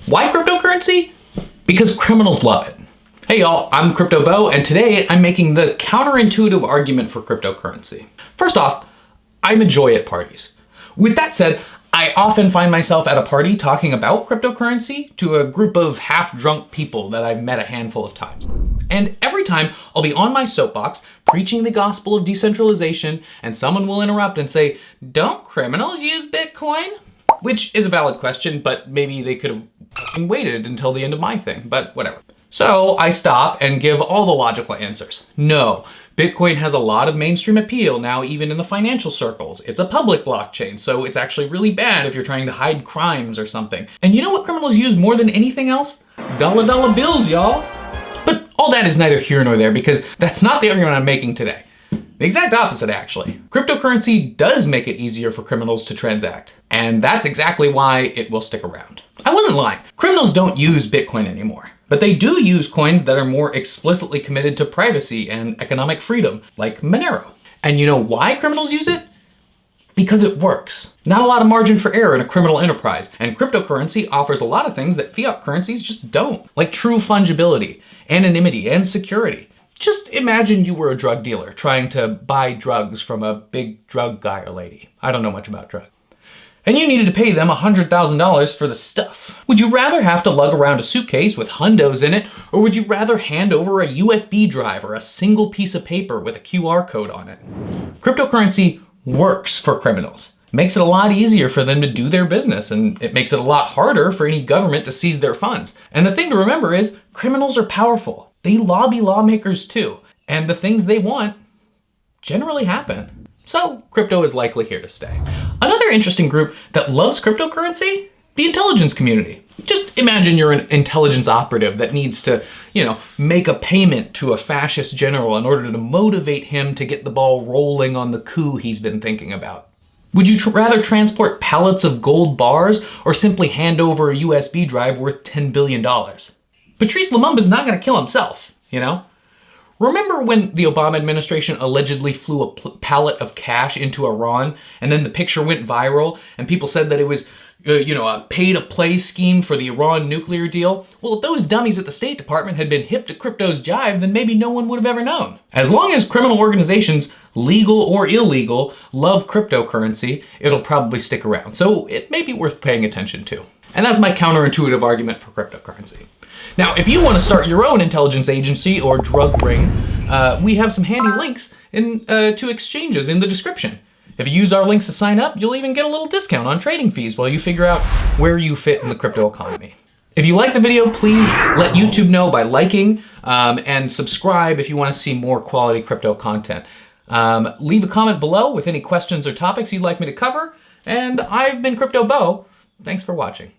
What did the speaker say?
Why cryptocurrency? Because criminals love it. Hey y'all, I'm Crypto Bo, and today I'm making the counterintuitive argument for cryptocurrency. First off, I'm a joy at parties. With that said, I often find myself at a party talking about cryptocurrency to a group of half-drunk people that I've met a handful of times. And every time I'll be on my soapbox preaching the gospel of decentralization, and someone will interrupt and say, "Don't criminals use Bitcoin?" Which is a valid question, but maybe they could have waited until the end of my thing, but whatever. So I stop and give all the logical answers. No, Bitcoin has a lot of mainstream appeal now, even in the financial circles. It's a public blockchain, so it's actually really bad if you're trying to hide crimes or something. And you know what criminals use more than anything else? Dollar bills, y'all. But all that is neither here nor there, because that's not the argument I'm making today. The exact opposite, actually. Cryptocurrency does make it easier for criminals to transact, and that's exactly why it will stick around. I wasn't lying. Criminals don't use Bitcoin anymore, but they do use coins that are more explicitly committed to privacy and economic freedom, like Monero. And you know why criminals use it? Because it works. Not a lot of margin for error in a criminal enterprise, and cryptocurrency offers a lot of things that fiat currencies just don't, like true fungibility, anonymity, and security. Just imagine you were a drug dealer trying to buy drugs from a big drug guy or lady. I don't know much about drugs. And you needed to pay them $100,000 for the stuff. Would you rather have to lug around a suitcase with hundos in it, or would you rather hand over a USB drive or a single piece of paper with a QR code on it? Cryptocurrency works for criminals. It makes it a lot easier for them to do their business, and it makes it a lot harder for any government to seize their funds. And the thing to remember is, criminals are powerful. They lobby lawmakers too, and the things they want generally happen. So crypto is likely here to stay. Another interesting group that loves cryptocurrency, the intelligence community. Just imagine you're an intelligence operative that needs to, make a payment to a fascist general in order to motivate him to get the ball rolling on the coup he's been thinking about. Would you rather transport pallets of gold bars or simply hand over a USB drive worth $10 billion? Patrice Lumumba's not gonna kill himself, Remember when the Obama administration allegedly flew a pallet of cash into Iran, and then the picture went viral, and people said that it was, a pay-to-play scheme for the Iran nuclear deal? Well, if those dummies at the State Department had been hip to crypto's jive, then maybe no one would have ever known. As long as criminal organizations, legal or illegal, love cryptocurrency, it'll probably stick around. So it may be worth paying attention to. And that's my counterintuitive argument for cryptocurrency. Now, if you want to start your own intelligence agency or drug ring, we have some handy links to exchanges in the description. If you use our links to sign up, you'll even get a little discount on trading fees while you figure out where you fit in the crypto economy. If you like the video, please let YouTube know by liking and subscribe if you want to see more quality crypto content. Leave a comment below with any questions or topics you'd like me to cover. And I've been Crypto Bo. Thanks for watching.